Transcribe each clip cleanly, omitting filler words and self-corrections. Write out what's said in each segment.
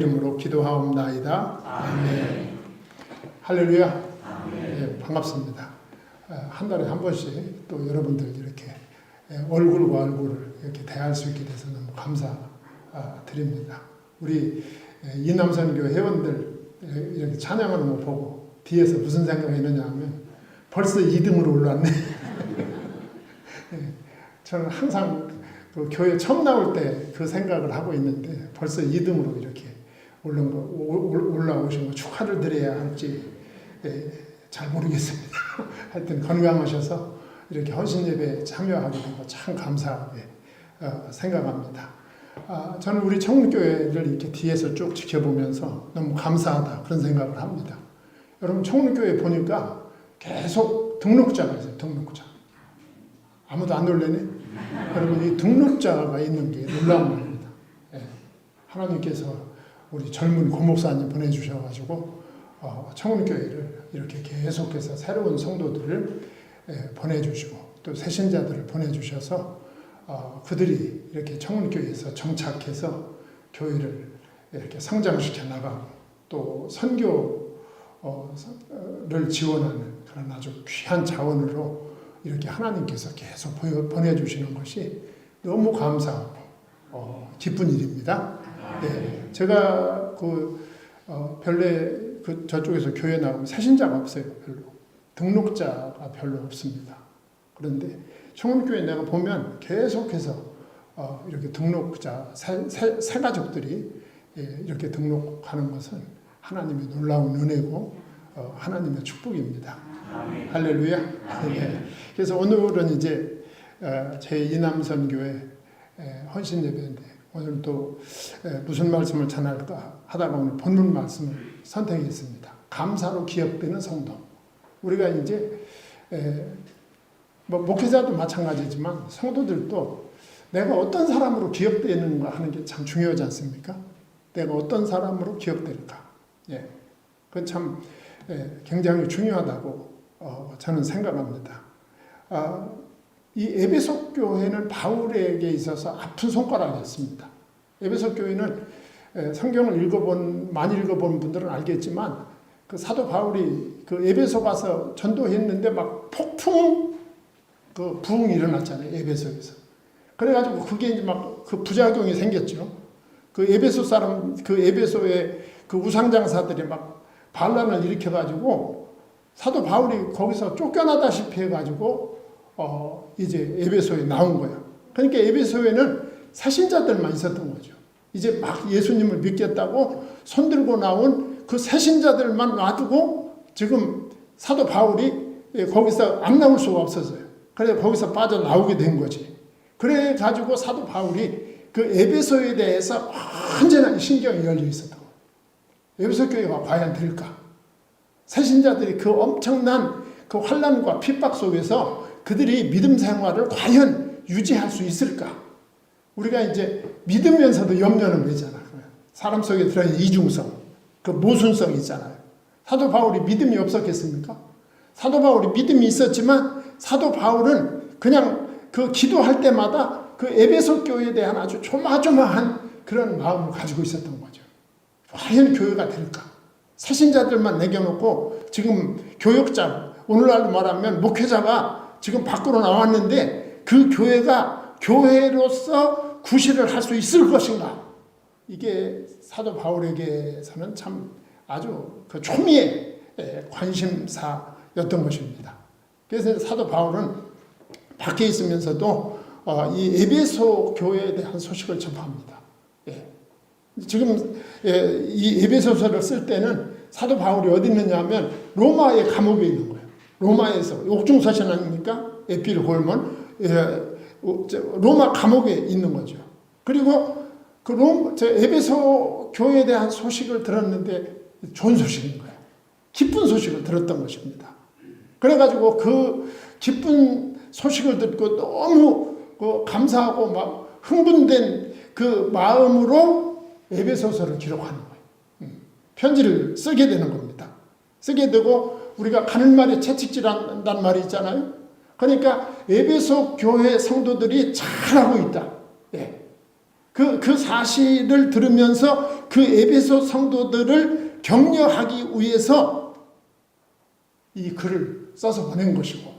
이름으로 기도하옵나이다. 아멘. 할렐루야. 아멘. 네, 반갑습니다. 한 달에 한 번씩 또 여러분들 이렇게 얼굴과 얼굴을 이렇게 대할 수 있게 돼서 너무 감사드립니다. 우리 이남선교 회원들 이렇게 찬양하는 거 보고 뒤에서 무슨 생각이 있느냐 하면 벌써 2등으로 올랐네. 저는 항상 그 교회 처음 나올 때 그 생각을 하고 있는데 벌써 2등으로 이렇게 올라오신 거 축하를 드려야 할지 잘 모르겠습니다. 하여튼 건강하셔서 이렇게 헌신 예배에 참여하게 된 거 참 감사하게 생각합니다. 저는 우리 청운교회를 이렇게 뒤에서 쭉 지켜보면서 너무 감사하다 그런 생각을 합니다. 여러분 청운교회 보니까 계속 등록자가 있어요. 등록자. 아무도 안 놀래네? 여러분 이 등록자가 있는 게 놀라운 겁니다. 하나님께서 우리 젊은 고목사님 보내주셔가지고 청운교회를 이렇게 계속해서 새로운 성도들을 보내주시고 또 새신자들을 보내주셔서 그들이 이렇게 청운교회에서 정착해서 교회를 이렇게 성장시켜 나가고 또 선교를 지원하는 그런 아주 귀한 자원으로 이렇게 하나님께서 계속 보내주시는 것이 너무 감사하고 기쁜 일입니다. 네, 제가 별내 저쪽에서 교회 나오면 새신자가 없어요. 별로 등록자가 별로 없습니다. 그런데 청운교회 내가 보면 계속해서 이렇게 등록자 새 가족들이 이렇게 등록하는 것은 하나님의 놀라운 은혜고 하나님의 축복입니다. 아멘. 할렐루야. 네. 그래서 오늘은 이제 제 이남선교회 헌신 예배인데 오늘 또 무슨 말씀을 전할까 하다가 오늘 본문 말씀을 선택했습니다. 감사로 기억되는 성도. 우리가 이제 뭐 목회자도 마찬가지지만 성도들도 내가 어떤 사람으로 기억되는가 하는 게 참 중요하지 않습니까? 내가 어떤 사람으로 기억될까? 예, 그건 참 굉장히 중요하다고 저는 생각합니다. 이 에베소 교회는 바울에게 있어서 아픈 손가락이었습니다. 에베소 교회는 성경을 많이 읽어본 분들은 알겠지만 그 사도 바울이 그 에베소 가서 전도했는데 막 폭풍 그 부흥이 일어났잖아요. 에베소에서. 그래가지고 그게 이제 막 그 부작용이 생겼죠. 그 에베소 사람, 그 에베소의 그 우상장사들이 막 반란을 일으켜가지고 사도 바울이 거기서 쫓겨나다시피 해가지고 이제 에베소에 나온 거야. 그러니까 에베소에는 새신자들만 있었던 거죠. 이제 막 예수님을 믿겠다고 손들고 나온 그 새신자들만 놔두고 지금 사도 바울이 거기서 안 나올 수가 없었어요. 그래서 거기서 빠져나오게 된 거지. 그래 가지고 사도 바울이 그 에베소에 대해서 언제나 신경이 열려 있었던 거예요. 에베소 교회가 과연 될까? 새신자들이 그 엄청난 그 환난과 핍박 속에서 그들이 믿음 생활을 과연 유지할 수 있을까? 우리가 이제 믿으면서도 염려는 되잖아. 사람 속에 들어있는 이중성, 그 모순성이 있잖아요. 사도 바울이 믿음이 없었겠습니까? 사도 바울이 믿음이 있었지만 사도 바울은 그냥 그 기도할 때마다 그 에베소 교회에 대한 아주 조마조마한 그런 마음을 가지고 있었던 거죠. 과연 교회가 될까? 새신자들만 내겨놓고 지금 교역자, 오늘날로 말하면 목회자가 지금 밖으로 나왔는데 그 교회가 교회로서 구실을 할 수 있을 것인가? 이게 사도 바울에게서는 참 아주 그 초미의 관심사였던 것입니다. 그래서 사도 바울은 밖에 있으면서도 이 에베소 교회에 대한 소식을 전합니다. 지금 이 에베소서를 쓸 때는 사도 바울이 어디 있느냐 하면 로마의 감옥에 있는 거예요. 로마에서 옥중서신 아닙니까? 에피를 골면 로마 감옥에 있는 거죠. 그리고 그 에베소 교회에 대한 소식을 들었는데 좋은 소식인 거예요. 기쁜 소식을 들었던 것입니다. 그래가지고 그 기쁜 소식을 듣고 너무 감사하고 막 흥분된 그 마음으로 에베소서를 기록하는 거예요. 편지를 쓰게 되는 겁니다. 쓰게 되고 우리가 가는 말에 채찍질한다는 말이 있잖아요. 그러니까 에베소 교회 성도들이 잘하고 있다. 그 그 사실을 들으면서 그 에베소 성도들을 격려하기 위해서 이 글을 써서 보낸 것이고,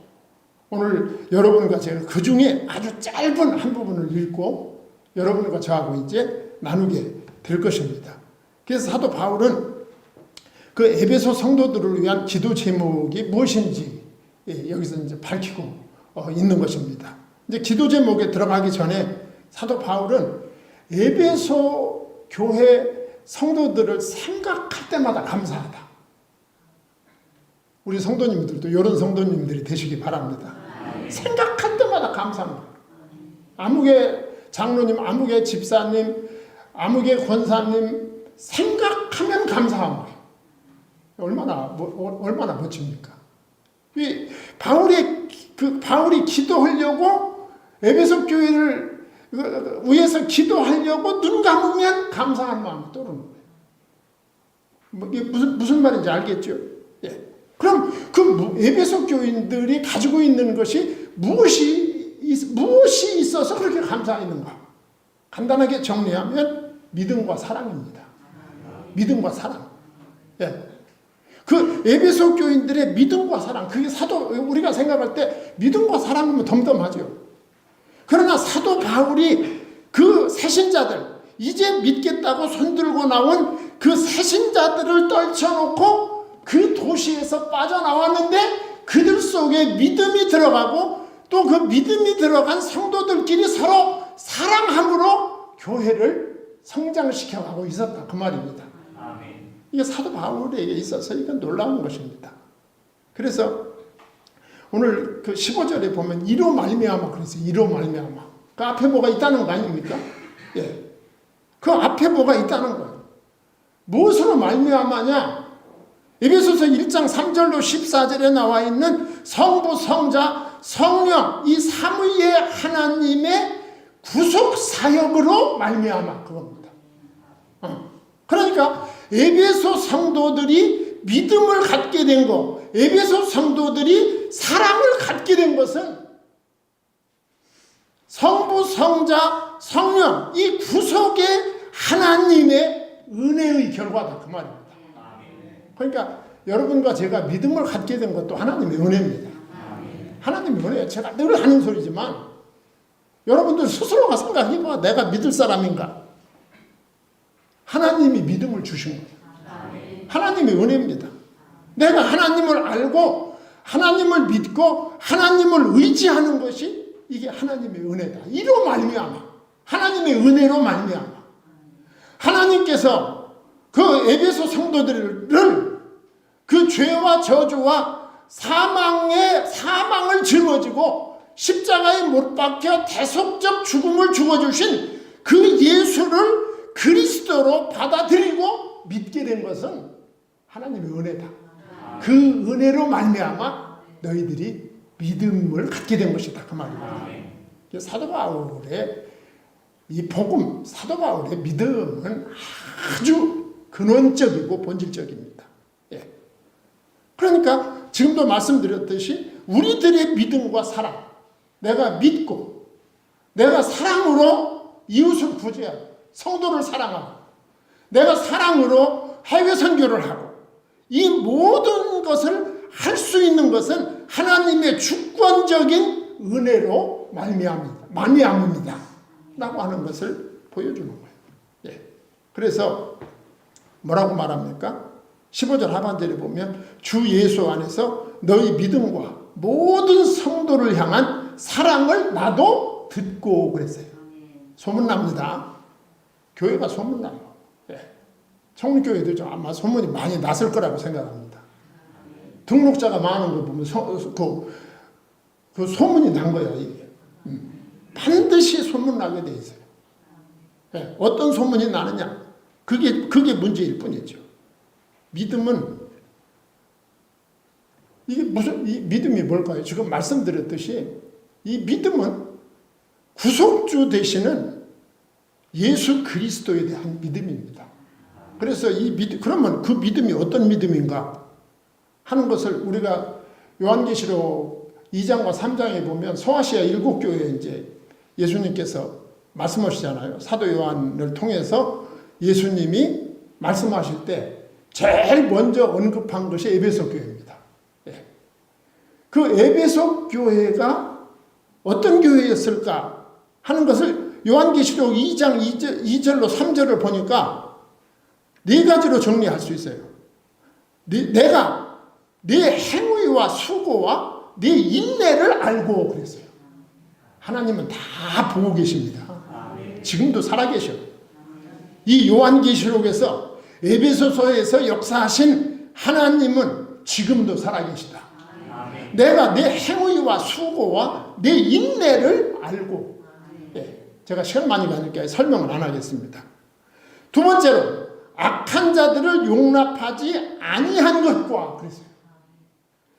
오늘 여러분과 제가 그 중에 아주 짧은 한 부분을 읽고 여러분과 저하고 이제 나누게 될 것입니다. 그래서 사도 바울은 그 에베소 성도들을 위한 기도 제목이 무엇인지 여기서 이제 밝히고 있는 것입니다. 이제 기도 제목에 들어가기 전에 사도 바울은 에베소 교회 성도들을 생각할 때마다 감사하다. 우리 성도님들도 이런 성도님들이 되시기 바랍니다. 생각할 때마다 감사한 거예요. 아무개 장로님, 아무개 집사님, 아무개 권사님 생각하면 감사한 거예요. 얼마나 멋집니까? 바울이 기도하려고 에베소 교회를 위해서 기도하려고 눈 감으면 감사한 마음이 떠오르는 거예요. 이게 무슨 말인지 알겠죠? 예. 그럼 그 에베소 교인들이 가지고 있는 것이 무엇이 있어서 그렇게 감사했는가? 간단하게 정리하면 믿음과 사랑입니다. 믿음과 사랑. 예. 그 에베소 교인들의 믿음과 사랑, 그게 우리가 생각할 때 믿음과 사랑이면 덤덤하죠. 그러나 사도 바울이 그 새신자들, 이제 믿겠다고 손들고 나온 그 새신자들을 떨쳐놓고 그 도시에서 빠져나왔는데 그들 속에 믿음이 들어가고 또 그 믿음이 들어간 성도들끼리 서로 사랑함으로 교회를 성장시켜가고 있었다. 그 말입니다. 이게 사도 바울에게 있어서 이건 놀라운 것입니다. 그래서 오늘 그 15절에 보면 이로 말미암아 그랬어요. 이로 말미암아. 그 앞에 뭐가 있다는 거 아닙니까? 예. 그 앞에 뭐가 있다는 거예요. 무엇으로 말미암아냐? 에베소서 1장 3절로 14절에 나와 있는 성부, 성자, 성령 이 삼위의 하나님의 구속 사역으로 말미암아 그겁니다. 그러니까 에베소 성도들이 믿음을 갖게 된 것, 에베소 성도들이 사랑을 갖게 된 것은 성부, 성자, 성령 이 구속의 하나님의 은혜의 결과다 그 말입니다. 그러니까 여러분과 제가 믿음을 갖게 된 것도 하나님의 은혜입니다. 하나님의 은혜예요. 제가 늘 하는 소리지만 여러분들 스스로가 생각해봐. 내가 믿을 사람인가? 하나님이 믿음을 주신 거예요. 하나님의 은혜입니다. 내가 하나님을 알고 하나님을 믿고 하나님을 의지하는 것이 이게 하나님의 은혜다. 이로 말미암아. 하나님의 은혜로 말미암아. 하나님께서 그 에베소 성도들을 그 죄와 저주와 사망을 짊어지고 십자가에 못 박혀 대속적 죽음을 죽어주신 그 예수를 그리스도로 받아들이고 믿게 된 것은 하나님의 은혜다. 그 은혜로 말미암아 너희들이 믿음을 갖게 된 것이다. 그 말입니다. 사도 바울의 이 복음, 사도 바울의 믿음은 아주 근원적이고 본질적입니다. 예. 그러니까 지금도 말씀드렸듯이 우리들의 믿음과 사랑, 내가 믿고 내가 사랑으로 이웃을 구제하고 성도를 사랑하고 내가 사랑으로 해외 선교를 하고 이 모든 것을 할 수 있는 것은 하나님의 주권적인 은혜로 말미암습니다. 라고 하는 것을 보여주는 거예요. 예. 그래서 뭐라고 말합니까? 15절 하반절에 보면 주 예수 안에서 너희 믿음과 모든 성도를 향한 사랑을 나도 듣고 그랬어요. 소문납니다. 교회가 소문나요. 예. 청교회도 아마 소문이 많이 났을 거라고 생각합니다. 등록자가 많은 거 보면 그 소문이 난 거야. 이게. 반드시 소문나게 돼 있어요. 예. 어떤 소문이 나느냐? 그게 문제일 뿐이죠. 믿음은 이게 이 믿음이 뭘까요? 지금 말씀드렸듯이 이 믿음은 구속주 되시는 예수 그리스도에 대한 믿음입니다. 그래서 그러면 그 믿음이 어떤 믿음인가 하는 것을 우리가 요한계시록 2장과 3장에 보면 소아시아 7교회에 이제 예수님께서 말씀하시잖아요. 사도 요한을 통해서 예수님이 말씀하실 때 제일 먼저 언급한 것이 에베소 교회입니다. 예. 그 에베소 교회가 어떤 교회였을까 하는 것을 요한계시록 2장 2절로 3절을 보니까 네 가지로 정리할 수 있어요. 내가 네 행위와 수고와 네 인내를 알고 그랬어요. 하나님은 다 보고 계십니다. 지금도 살아계셔. 이 요한계시록에서 에베소서에서 역사하신 하나님은 지금도 살아계시다. 내가 내 행위와 수고와 내 인내를 알고. 제가 시간 많이 가니까 설명을 안 하겠습니다. 두 번째로 악한 자들을 용납하지 아니한 것과 그랬어요.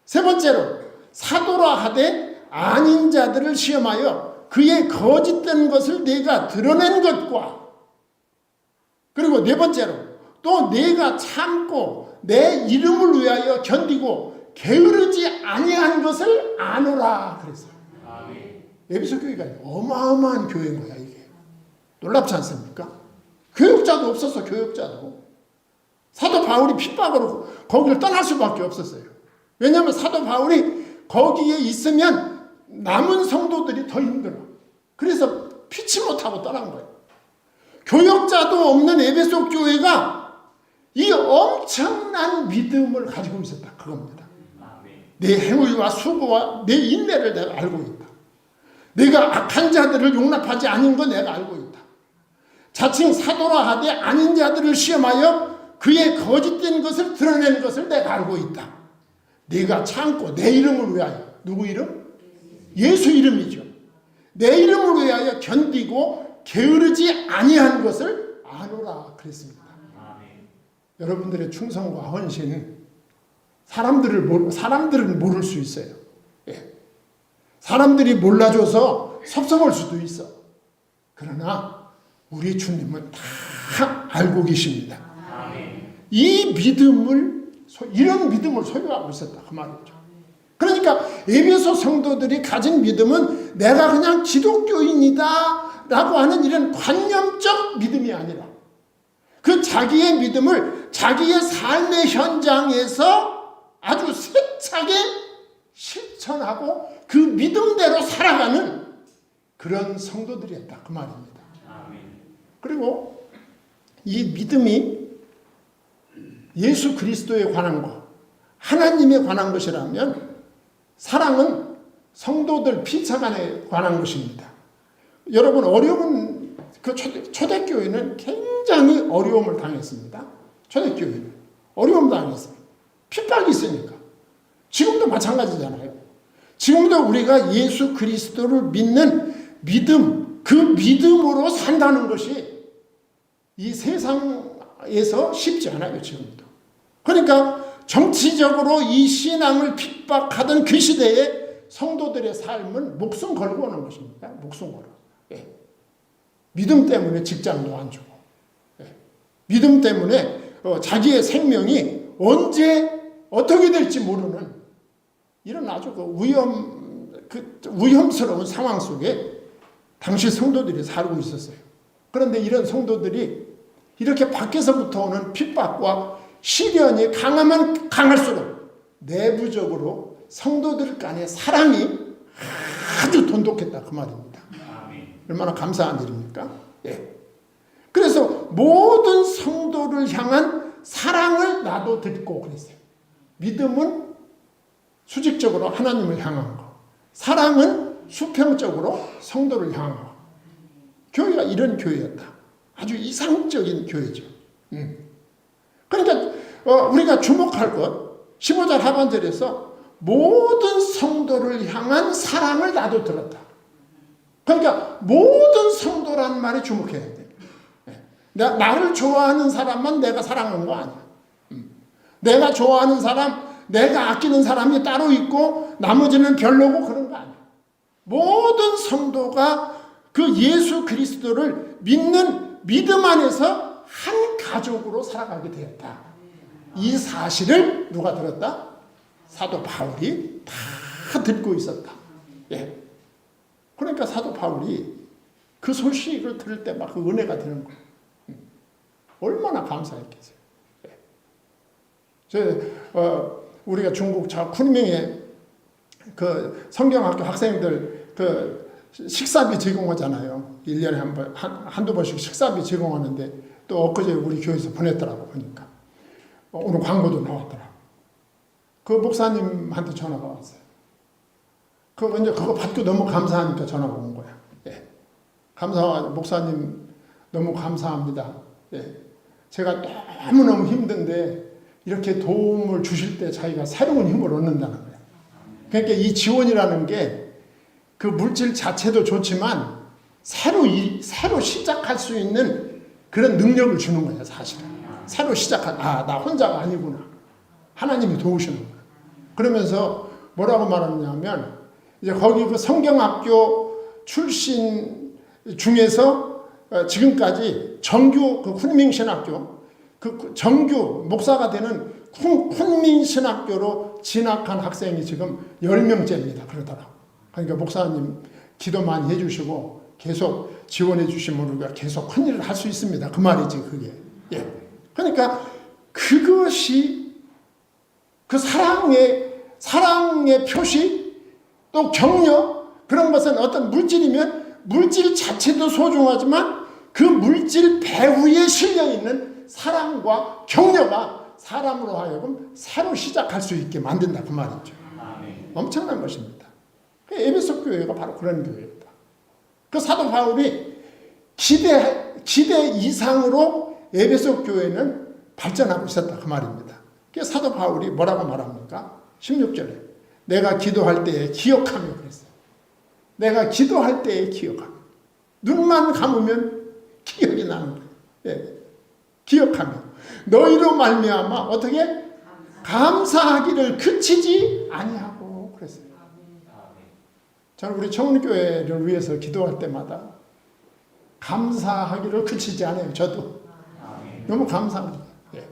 세 번째로 사도라 하되 아닌 자들을 시험하여 그의 거짓된 것을 내가 드러낸 것과, 그리고 네 번째로 또 내가 참고 내 이름을 위하여 견디고 게으르지 아니한 것을 아노라 그랬어요. 에베소 교회가 어마어마한 교회인 거야. 이게 놀랍지 않습니까? 교역자도 없었어. 교역자도. 사도 바울이 핍박으로 거기를 떠날 수밖에 없었어요. 왜냐하면 사도 바울이 거기에 있으면 남은 성도들이 더 힘들어. 그래서 피치 못하고 떠난 거예요. 교역자도 없는 에베소 교회가 이 엄청난 믿음을 가지고 있었다. 그겁니다. 내 행위와 수고와 내 인내를 내가 알고 있다. 내가 악한 자들을 용납하지 않은 거 내가 알고 있다. 자칭 사도라 하되 아닌 자들을 시험하여 그의 거짓된 것을 드러낸 것을 내가 알고 있다. 내가 참고 내 이름을 위하여, 누구 이름? 예수 이름이죠. 내 이름을 위하여 견디고 게으르지 아니한 것을 아노라 그랬습니다. 여러분들의 충성과 헌신, 사람들은 모를 수 있어요. 예. 사람들이 몰라줘서 섭섭할 수도 있어. 그러나 우리 주님은 다 알고 계십니다. 이 믿음을, 이런 믿음을 소유하고 있었다 그 말이죠. 그러니까 에베소 성도들이 가진 믿음은 내가 그냥 기독교인이다 라고 하는 이런 관념적 믿음이 아니라 그 자기의 믿음을 자기의 삶의 현장에서 아주 세차게 실천하고 그 믿음대로 살아가는 그런 성도들이었다 그 말입니다. 그리고 이 믿음이 예수 그리스도에 관한 것, 하나님에 관한 것이라면 사랑은 성도들 피차간에 관한 것입니다. 여러분 어려운 그 초대교회는 굉장히 어려움을 당했습니다. 초대교회는 어려움 당했어요. 핍박이 있으니까. 지금도 마찬가지잖아요. 지금도 우리가 예수 그리스도를 믿는 믿음, 그 믿음으로 산다는 것이 이 세상에서 쉽지 않아요. 지금도. 그러니까 정치적으로 이 신앙을 핍박하던 그 시대에 성도들의 삶은 목숨 걸고 오는 것입니다. 목숨 걸어. 예. 믿음 때문에 직장도 안 주고, 예. 믿음 때문에 자기의 생명이 언제 어떻게 될지 모르는 이런 아주 위험스러운 상황 속에 당시 성도들이 살고 있었어요. 그런데 이런 성도들이 이렇게 밖에서부터 오는 핍박과 시련이 강하면 강할수록 내부적으로 성도들 간의 사랑이 아주 돈독했다 그 말입니다. 얼마나 감사한 일입니까? 예. 그래서 모든 성도를 향한 사랑을 나도 듣고 그랬어요. 믿음은 수직적으로 하나님을 향한 거, 사랑은 수평적으로 성도를 향한 거. 교회가 이런 교회였다. 아주 이상적인 교회죠. 그러니까 우리가 주목할 것 15절 하반절에서 모든 성도를 향한 사랑을 나도 들었다. 그러니까 모든 성도라는 말에 주목해야 돼. 나를 좋아하는 사람만 내가 사랑하는 거 아니야. 내가 좋아하는 사람, 내가 아끼는 사람이 따로 있고 나머지는 별로고 그런 거 아니야. 모든 성도가 그 예수 그리스도를 믿는 믿음 안에서 한 가족으로 살아가게 되었다. 이 사실을 누가 들었다? 사도 바울이 다 듣고 있었다. 예. 그러니까 사도 바울이 그 소식을 들을 때 막 그 은혜가 되는 거예요. 얼마나 감사했겠어요. 우리가 중국 쿠니밍에 그 성경학교 학생들 그 식사비 제공하잖아요. 1년에 한두 번씩 식사비 제공하는데 또 엊그제 우리 교회에서 보냈더라고 보니까. 오늘 광고도 나왔더라고. 그 목사님한테 전화가 왔어요. 이제 그거 받고 너무 감사하니까 전화가 온 거야. 예. 목사님 너무 감사합니다. 예. 제가 너무너무 힘든데 이렇게 도움을 주실 때 자기가 새로운 힘을 얻는다는 거예요. 그러니까 이 지원이라는 게 그 물질 자체도 좋지만 새로 시작할 수 있는 그런 능력을 주는 거예요, 사실은. 새로 나 혼자가 아니구나. 하나님이 도우시는 거예요. 그러면서 뭐라고 말하냐면, 이제 거기 그 성경학교 출신 중에서 지금까지 정규 그 쿤밍신학교, 그 정규 목사가 되는 쿤밍신학교로 진학한 학생이 지금 10명째입니다. 그러더라고. 그러니까 목사님 기도 많이 해주시고 계속 지원해 주시면 우리가 계속 큰 일을 할 수 있습니다. 그 말이지, 그게. 예. 그러니까 그것이 그 사랑의 표시, 또 격려, 그런 것은 어떤 물질이면 물질 자체도 소중하지만 그 물질 배후에 실려있는 사랑과 격려가 사람으로 하여금 새로 시작할 수 있게 만든다, 그 말이죠. 엄청난 것입니다. 에베소 교회가 바로 그런 교회입니다. 그 사도 바울이 기대 이상으로 에베소 교회는 발전하고 있었다, 그 말입니다. 그 사도 바울이 뭐라고 말합니까? 16절에 내가 기도할 때에 기억하며 그랬어요. 내가 기도할 때에 기억하며. 눈만 감으면 기억이 나는 거예요. 예. 기억하며 너희로 말미암아 어떻게 감사하기를 그치지 아니하고 그랬어요. 저는 우리 청운교회를 위해서 기도할 때마다 감사하기를 그치지 않아요. 저도 너무 감사합니다. 예.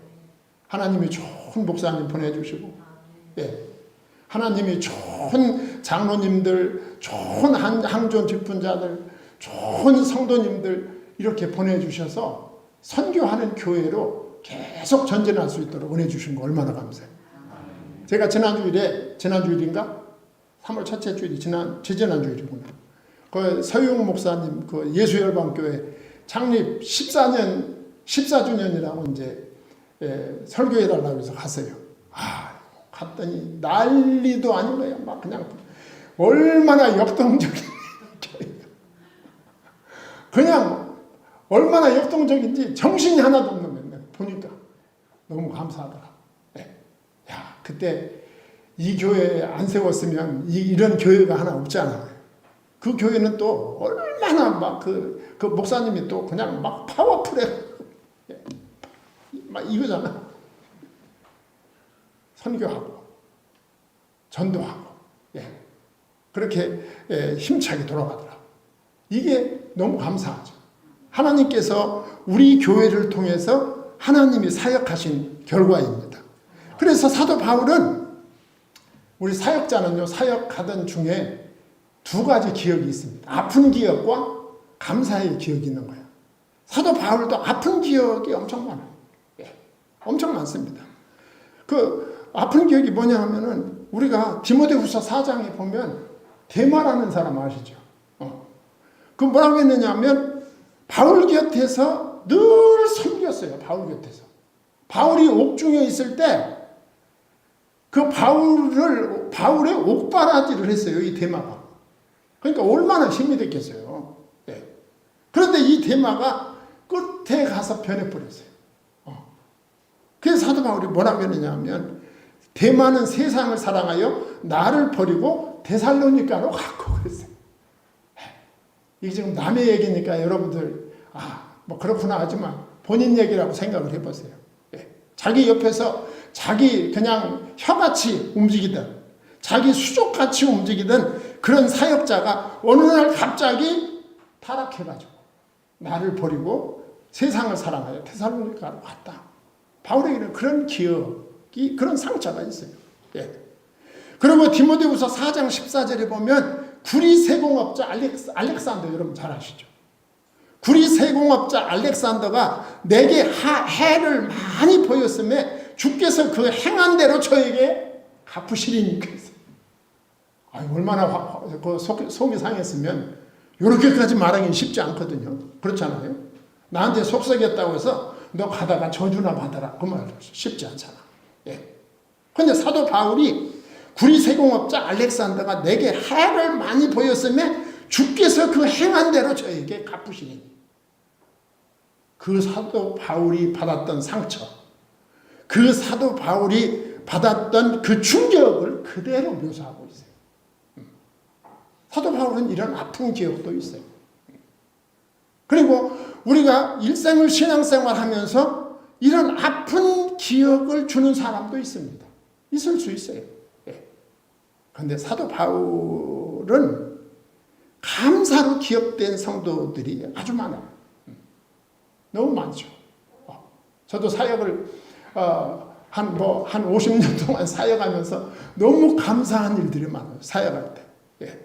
하나님이 좋은 목사님 보내주시고, 예. 하나님이 좋은 장로님들, 좋은 항존 직분자들, 좋은 성도님들 이렇게 보내주셔서 선교하는 교회로 계속 전진할 수 있도록 은혜 주신 거 얼마나 감사해요. 제가 지난주일인가? 3월 첫째 주일이 지지난주일이구나. 그 서용 목사님 그 예수열방교회 창립 14주년이라고 이제 설교해달라고 해서 갔어요. 갔더니 난리도 아닌 거예요. 막 그냥 얼마나 역동적인 그냥 얼마나 역동적인지 정신이 하나도 없는 거예요. 보니까 너무 감사하더라고. 야, 그때 이 교회에 안 세웠으면 이런 교회가 하나 없잖아요. 그 교회는 또 얼마나 막 그 목사님이 또 그냥 막 파워풀해. 막 이거잖아. 선교하고, 전도하고, 그렇게 힘차게 돌아가더라고. 이게 너무 감사하죠. 하나님께서 우리 교회를 통해서 하나님이 사역하신 결과입니다. 그래서 사도 바울은 우리 사역자는요, 사역하던 중에 두 가지 기억이 있습니다. 아픈 기억과 감사의 기억이 있는 거예요. 사도 바울도 아픈 기억이 엄청 많아요. 엄청 많습니다. 그 아픈 기억이 뭐냐 하면은 우리가 디모데후서 4장에 보면 데마라는 사람 아시죠? 그 뭐라고 했느냐 하면 바울 곁에서 늘 섬겼어요. 바울 곁에서. 바울이 옥중에 있을 때 그 바울의 옥바라지를 했어요. 이 데마가. 그러니까 얼마나 힘이 됐겠어요. 그런데 이 데마가 끝에 가서 변해버렸어요. 그래서 사도 바울이 뭐라고 했느냐 하면 데마는 세상을 사랑하여 나를 버리고 데살로니가로 갔고 그랬어요. 이게 지금 남의 얘기니까 여러분들 뭐 그렇구나 하지만 본인 얘기라고 생각을 해보세요. 자기 옆에서 자기 그냥 혀같이 움직이던 자기 수족같이 움직이던 그런 사역자가 어느 날 갑자기 타락해가지고 나를 버리고 세상을 사랑하여 데살로니가로 갔다. 바울에게는 그런 기억이 그런 상처가 있어요. 그리고 디모데후서 4장 14절에 보면 구리 세공업자 알렉산더 여러분 잘 아시죠? 구리세공업자 알렉산더가 내게 해를 많이 보였음에 주께서 그 행한 대로 저에게 갚으시리니. 얼마나 속이 상했으면 이렇게까지 말하기는 쉽지 않거든요. 그렇잖아요. 나한테 속썩였다고 해서 너 가다가 저주나 받아라, 그 말 쉽지 않잖아. 예. 근데 사도 바울이 구리세공업자 알렉산더가 내게 해를 많이 보였음에 주께서 그 행한 대로 저에게 갚으시니. 그 사도 바울이 받았던 상처, 그 사도 바울이 받았던 그 충격을 그대로 묘사하고 있어요. 사도 바울은 이런 아픈 기억도 있어요. 그리고 우리가 일생을 신앙생활 하면서 이런 아픈 기억을 주는 사람도 있습니다. 있을 수 있어요. 그런데 사도 바울은 감사로 기억된 성도들이 아주 많아요. 너무 많죠. 저도 사역을 한 50년 동안 사역하면서 너무 감사한 일들이 많아요. 사역할 때.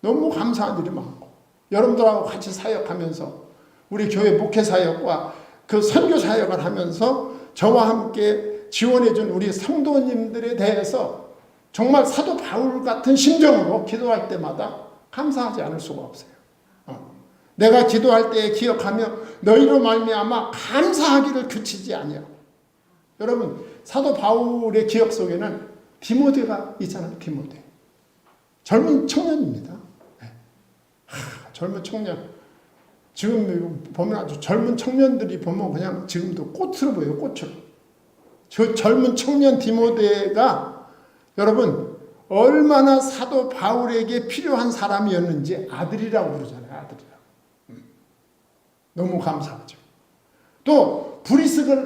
너무 감사한 일이 많고, 여러분들하고 같이 사역하면서 우리 교회 목회 사역과 그 선교 사역을 하면서 저와 함께 지원해준 우리 성도님들에 대해서 정말 사도 바울 같은 심정으로 기도할 때마다 감사하지 않을 수가 없어요. 내가 기도할 때 기억하며 너희로 말미암아 감사하기를 그치지 아니하고. 여러분, 사도 바울의 기억 속에는 디모데가 있잖아요. 디모데. 젊은 청년입니다. 젊은 청년. 지금 보면 아주 젊은 청년들이 보면 그냥 지금도 꽃으로 보여요. 꽃으로. 저 젊은 청년 디모데가 여러분 얼마나 사도 바울에게 필요한 사람이었는지 아들이라고 그러잖아요. 아들이라고. 너무 감사하죠. 또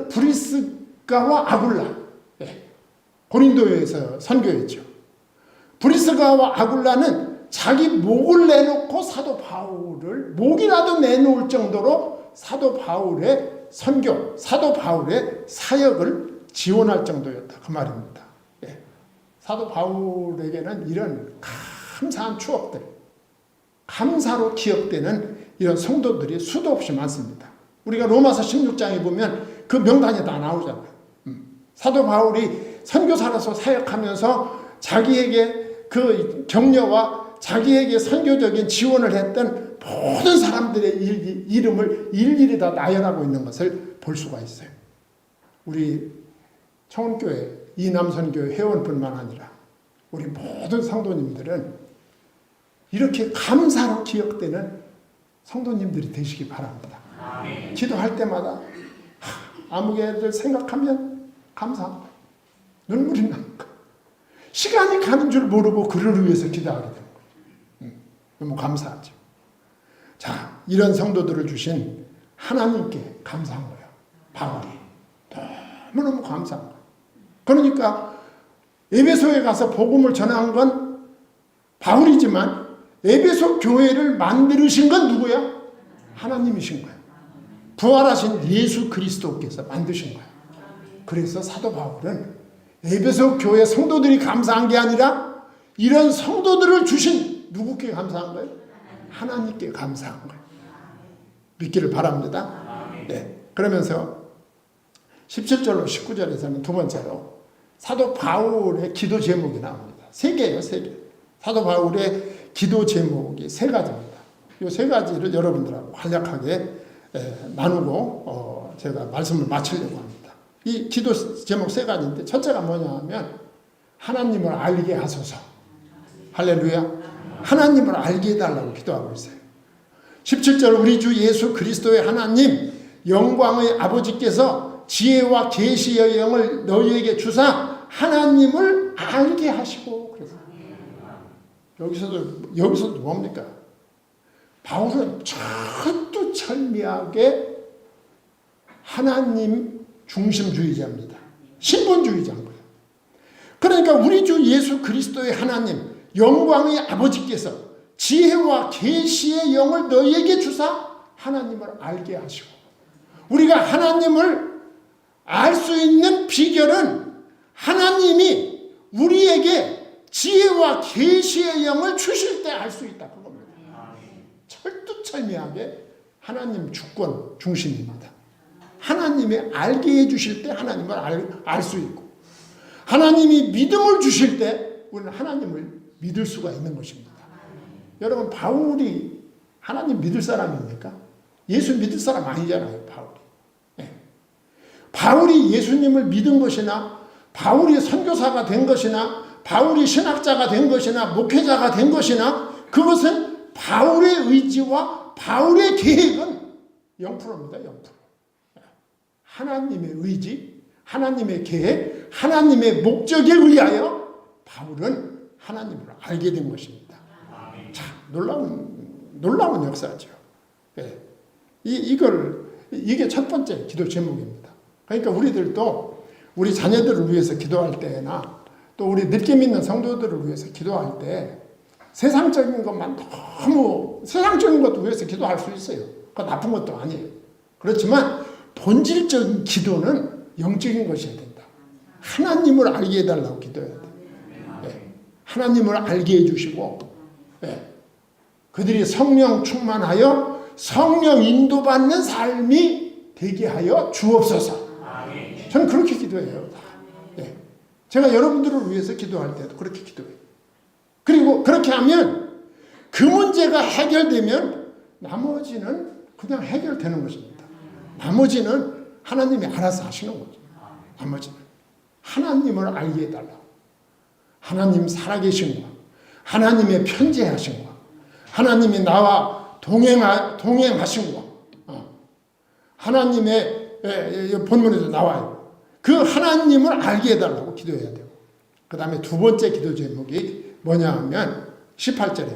브리스가와 아굴라. 고린도에서 선교했죠. 브리스가와 아굴라는 자기 목을 내놓고 사도 바울을 목이라도 내놓을 정도로 사도 바울의 선교, 사도 바울의 사역을 지원할 정도였다. 그 말입니다. 사도 바울에게는 이런 감사한 추억들, 감사로 기억되는 이런 성도들이 수도 없이 많습니다. 우리가 로마서 16장에 보면 그 명단이 다 나오잖아요. 사도 바울이 선교사로서 사역하면서 자기에게 그 격려와 자기에게 선교적인 지원을 했던 모든 사람들의 이름을 일일이 다 나열하고 있는 것을 볼 수가 있어요. 우리 청운교회 이남선교회 회원뿐만 아니라 우리 모든 성도님들은 이렇게 감사로 기억되는 성도님들이 되시기 바랍니다. 기도할 때마다 아무개를 생각하면 감사합니다. 눈물이 납니다. 시간이 가는 줄 모르고 그를 위해서 기도하게 됩니다. 너무 감사하죠. 자, 이런 성도들을 주신 하나님께 감사한 거예요. 바울이. 너무너무 감사한 거예요. 그러니까 에베소에 가서 복음을 전한 건 바울이지만 에베소 교회를 만드신 건 누구야? 하나님이신 거예요. 부활하신 예수 그리스도께서 만드신 거예요. 그래서 사도 바울은 에베소 교회 성도들이 감사한 게 아니라 이런 성도들을 주신 누구께 감사한 거예요? 하나님께 감사한 거예요. 믿기를 바랍니다. 네. 그러면서 17절로 19절에서는 두 번째로 사도 바울의 기도 제목이 나옵니다. 세 개예요, 세 개. 사도 바울의 기도 제목이 세 가지입니다. 이 세 가지를 여러분들하고 간략하게 나누고 제가 말씀을 마치려고 합니다. 이 기도 제목 세 가지인데 첫째가 뭐냐 하면 하나님을 알게 하소서. 할렐루야. 하나님을 알게 해달라고 기도하고 있어요. 17절 우리 주 예수 그리스도의 하나님 영광의 아버지께서 지혜와 계시의 영을 너희에게 주사 하나님을 알게 하시고. 그래서 여기서도 뭡니까? 바울은 철두철미하게 하나님 중심주의자입니다. 신본주의자인 거예요. 그러니까 우리 주 예수 그리스도의 하나님 영광의 아버지께서 지혜와 계시의 영을 너희에게 주사 하나님을 알게 하시고, 우리가 하나님을 알 수 있는 비결은 하나님이 우리에게 지혜와 계시의 영을 주실 때 알 수 있다. 그겁니다. 철두철미하게 하나님 주권 중심입니다. 하나님이 알게 해주실 때 하나님을 알 수 있고, 하나님이 믿음을 주실 때 우리는 하나님을 믿을 수가 있는 것입니다. 여러분, 바울이 하나님 믿을 사람입니까? 예수 믿을 사람 아니잖아요, 바울이. 네. 바울이 예수님을 믿은 것이나, 바울이 선교사가 된 것이나, 바울이 신학자가 된 것이나, 목회자가 된 것이나, 그것은 바울의 의지와 바울의 계획은 0%입니다. 0%. 하나님의 의지, 하나님의 계획, 하나님의 목적에 의하여 바울은 하나님을 알게 된 것입니다. 자, 놀라운 역사죠. 예. 이게 첫 번째 기도 제목입니다. 그러니까 우리들도 우리 자녀들을 위해서 기도할 때나 또 우리 늦게 믿는 성도들을 위해서 기도할 때 세상적인 것만 너무 세상적인 것도 위해서 기도할 수 있어요. 그거 나쁜 것도 아니에요. 그렇지만 본질적인 기도는 영적인 것이어야 된다. 하나님을 알게 해달라고 기도해야 돼요. 네. 하나님을 알게 해주시고, 네. 그들이 성령 충만하여 성령 인도받는 삶이 되게 하여 주옵소서. 저는 그렇게 기도해요. 네. 제가 여러분들을 위해서 기도할 때도 그렇게 기도해요. 그리고 그렇게 하면 그 문제가 해결되면 나머지는 그냥 해결되는 것입니다. 나머지는 하나님이 알아서 하시는 거죠. 나머지는 하나님을 알게 해달라고. 하나님 살아계신 것, 하나님의 편재하신 것, 하나님이 나와 동행하신 것, 하나님의 본문에도 나와요. 그 하나님을 알게 해달라고 기도해야 돼요. 그 다음에 두 번째 기도 제목이 뭐냐 하면 18절에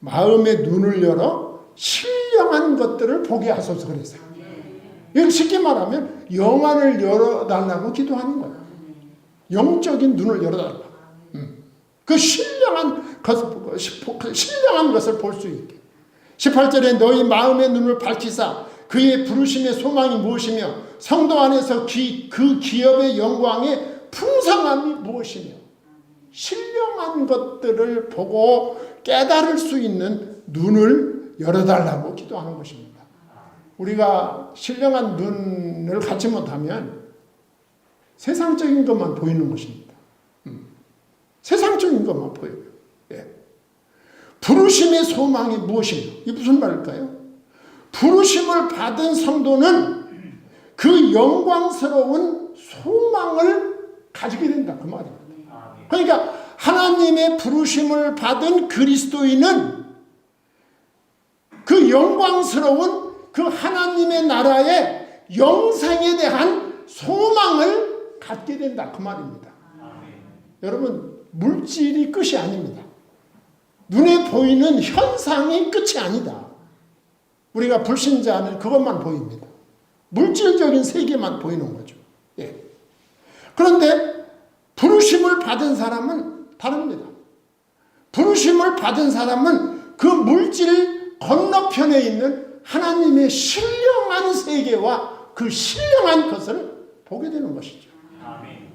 마음의 눈을 열어 신령한 것들을 보게 하소서 그랬어요. 여기 쉽게 말하면 영안을 열어달라고 기도하는 거예요. 영적인 눈을 열어달라고. 그 신령한 것을 볼 수 있게. 18절에 너희 마음의 눈을 밝히사 그의 부르심의 소망이 무엇이며 성도 안에서 그 기업의 영광의 풍성함이 무엇이며 신령한 것들을 보고 깨달을 수 있는 눈을 열어달라고 기도하는 것입니다. 우리가 신령한 눈을 갖지 못하면 세상적인 것만 보이는 것입니다. 세상적인 것만 보여요. 예. 부르심의 소망이 무엇이며 이게 무슨 말일까요? 부르심을 받은 성도는 그 영광스러운 소망을 가지게 된다 그 말입니다. 그러니까 하나님의 부르심을 받은 그리스도인은 그 영광스러운 그 하나님의 나라의 영생에 대한 소망을 갖게 된다 그 말입니다. 여러분, 물질이 끝이 아닙니다. 눈에 보이는 현상이 끝이 아니다. 우리가 불신자는 그것만 보입니다. 물질적인 세계만 보이는 거죠. 예. 그런데 부르심을 받은 사람은 다릅니다. 부르심을 받은 사람은 그 물질 건너편에 있는 하나님의 신령한 세계와 그 신령한 것을 보게 되는 것이죠.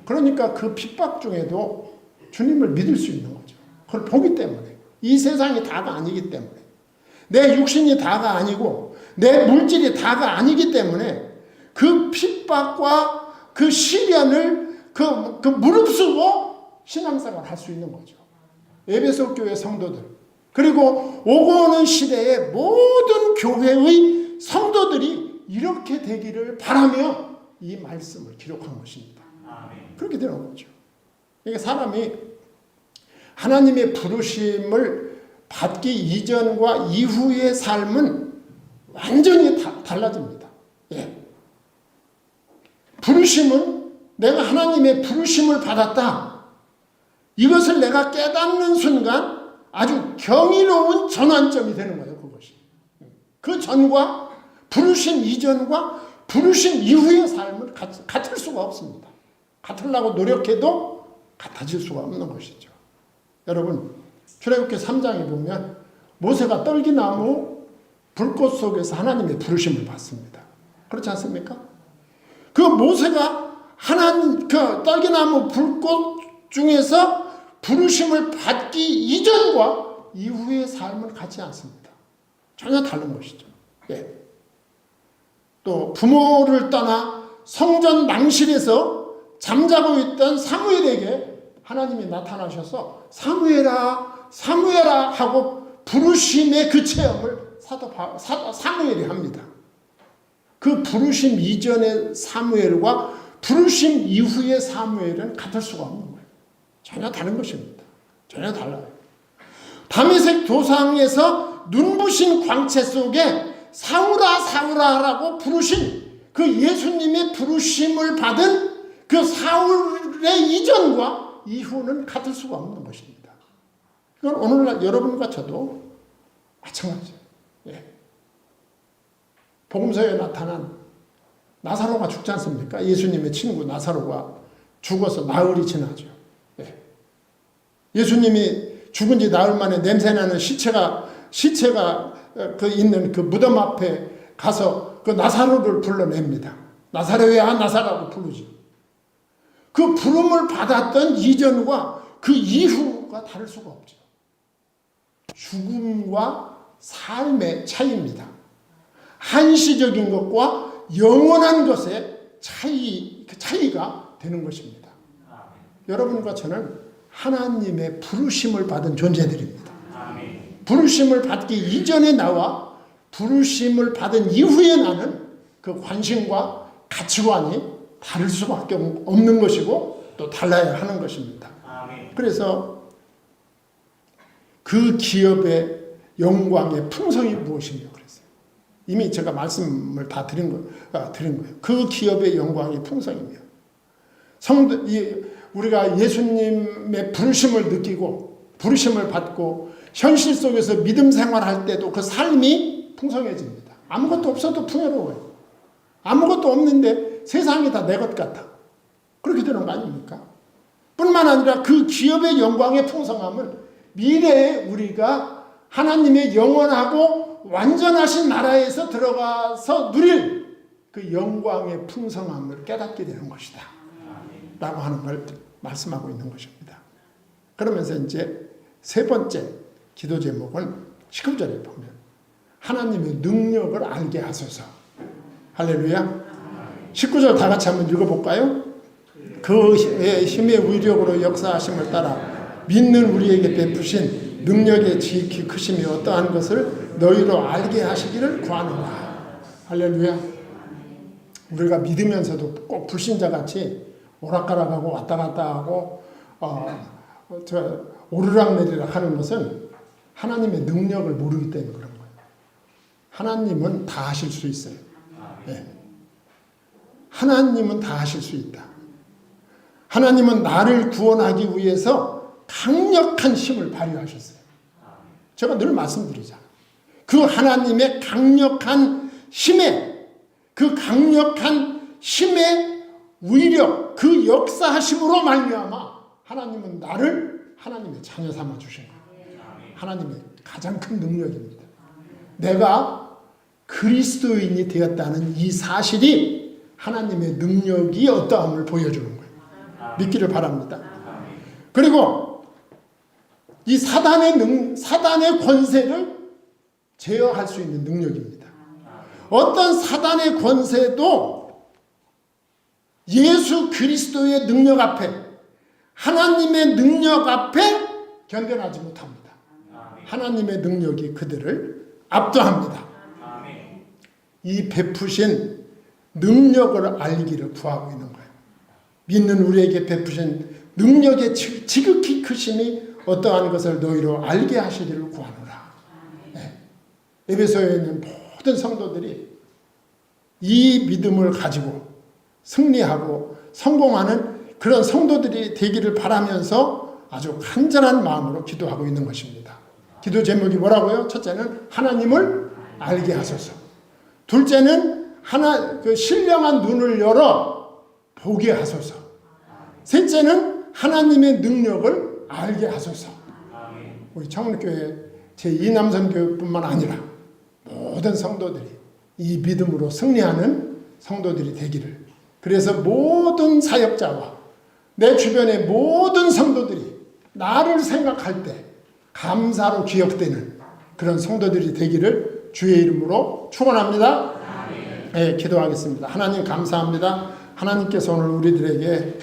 그러니까 그 핍박 중에도 주님을 믿을 수 있는 거죠. 그걸 보기 때문에. 이 세상이 다가 아니기 때문에. 내 육신이 다가 아니고 내 물질이 다가 아니기 때문에 그 핍박과 그 시련을 그 무릅쓰고 신앙생활을 할 수 있는 거죠. 에베소 교회 성도들 그리고 오고 오는 시대의 모든 교회의 성도들이 이렇게 되기를 바라며 이 말씀을 기록한 것입니다. 그렇게 되는 거죠. 그러니까 사람이 하나님의 부르심을 받기 이전과 이후의 삶은 완전히 달라집니다. 예. 부르심은 내가 하나님의 부르심을 받았다. 이것을 내가 깨닫는 순간 아주 경이로운 전환점이 되는 거예요. 그것이. 그 전과 부르심 이전과 부르심 이후의 삶은 같을 수가 없습니다. 같으려고 노력해도 같아질 수가 없는 것이죠. 여러분, 출애굽기 3장에 보면 모세가 떨기나무 불꽃 속에서 하나님의 부르심을 받습니다. 그렇지 않습니까? 그 모세가 그 떨기나무 불꽃 중에서 부르심을 받기 이전과 이후의 삶은 같지 않습니다. 전혀 다른 것이죠. 예. 또 부모를 떠나 성전 낭실에서 잠자고 있던 사무엘에게 하나님이 나타나셔서 사무엘아 사무엘아 하고 부르심의 그 체험을 사도 사무엘이 합니다. 그 부르심 이전의 사무엘과 부르심 이후의 사무엘은 같을 수가 없는 거예요. 전혀 다른 것입니다. 전혀 달라요. 다메섹 도상에서 눈부신 광채 속에 사울아 사울아라고 부르신 그 예수님의 부르심을 받은 그 사울의 이전과 이후는 같을 수가 없는 것입니다. 이건 오늘날 여러분과 저도 마찬가지예요. 예. 복음서에 나타난 나사로가 죽지 않습니까? 예수님의 친구 나사로가 죽어서 나흘이 지나죠. 예. 예수님이 죽은 지 나흘 만에 냄새나는 시체가 그 있는 그 무덤 앞에 가서 그 나사로를 불러냅니다. 나사로야 나사로라고 부르지. 그 부름을 받았던 이전과 그 이후가 다를 수가 없죠. 죽음과 삶의 차이입니다. 한시적인 것과 영원한 것의 차이가 되는 것입니다. 여러분과 저는 하나님의 부르심을 받은 존재들입니다. 부르심을 받기 이전에 나와 부르심을 받은 이후에 나는 그 관심과 가치관이 다를 수밖에 없는 것이고 또 달라야 하는 것입니다. 그래서 그 기업의 영광의 풍성이 무엇이며 그랬어요. 이미 제가 말씀을 다 드린 거예요. 그 기업의 영광이 풍성이며 우리가 예수님의 부르심을 느끼고 부르심을 받고 현실 속에서 믿음 생활할 때도 그 삶이 풍성해집니다. 아무것도 없어도 풍요로워요. 아무것도 없는데 세상이 다 내 것 같아. 그렇게 되는 거 아닙니까? 뿐만 아니라 그 기업의 영광의 풍성함은 미래에 우리가 하나님의 영원하고 완전하신 나라에서 들어가서 누릴 그 영광의 풍성함을 깨닫게 되는 것이다. 라고 하는 걸 말씀하고 있는 것입니다. 그러면서 이제 세 번째 기도 제목은 19절에 보면 하나님의 능력을 알게 하소서. 할렐루야. 19절 다 같이 한번 읽어볼까요? 그 힘의 위력으로 역사하심을 따라 믿는 우리에게 베푸신 능력의 지극히 크심이 어떠한 것을 너희로 알게 하시기를 구하노라. 할렐루야. 우리가 믿으면서도 꼭 불신자같이 오락가락하고 왔다 갔다 하고 오르락내리락 하는 것은 하나님의 능력을 모르기 때문에 그런 거예요. 하나님은 다 하실 수 있어요. 네. 하나님은 다 하실 수 있다. 하나님은 나를 구원하기 위해서 강력한 힘을 발휘하셨어요. 제가 늘 말씀드리잖아요. 그 하나님의 강력한 힘의 위력, 그 역사하심으로 말미암아 하나님은 나를 하나님의 자녀 삼아 주신 거예요. 하나님의 가장 큰 능력입니다. 내가 그리스도인이 되었다는 이 사실이 하나님의 능력이 어떠함을 보여주는 거예요. 믿기를 바랍니다. 그리고 이 사단의 권세를 제어할 수 있는 능력입니다. 어떤 사단의 권세도 예수 그리스도의 능력 앞에, 하나님의 능력 앞에 견뎌나지 못합니다. 하나님의 능력이 그들을 압도합니다. 이 베푸신 능력을 알기를 구하고 있는 거예요. 믿는 우리에게 베푸신 능력의 지극히 크심이 어떠한 것을 너희로 알게 하시기를 구하노라. 네. 에베소에 있는 모든 성도들이 이 믿음을 가지고 승리하고 성공하는 그런 성도들이 되기를 바라면서 아주 간절한 마음으로 기도하고 있는 것입니다. 기도 제목이 뭐라고요? 첫째는 하나님을 알게 하소서. 둘째는 신령한 눈을 열어 보게 하소서. 셋째는 하나님의 능력을 알게 하소서. 우리 청운교회 제2남선교회뿐만 아니라 모든 성도들이 이 믿음으로 승리하는 성도들이 되기를, 그래서 모든 사역자와 내 주변의 모든 성도들이 나를 생각할 때 감사로 기억되는 그런 성도들이 되기를 주의 이름으로 축원합니다. 기도하겠습니다. 하나님 감사합니다. 하나님께서 오늘 우리들에게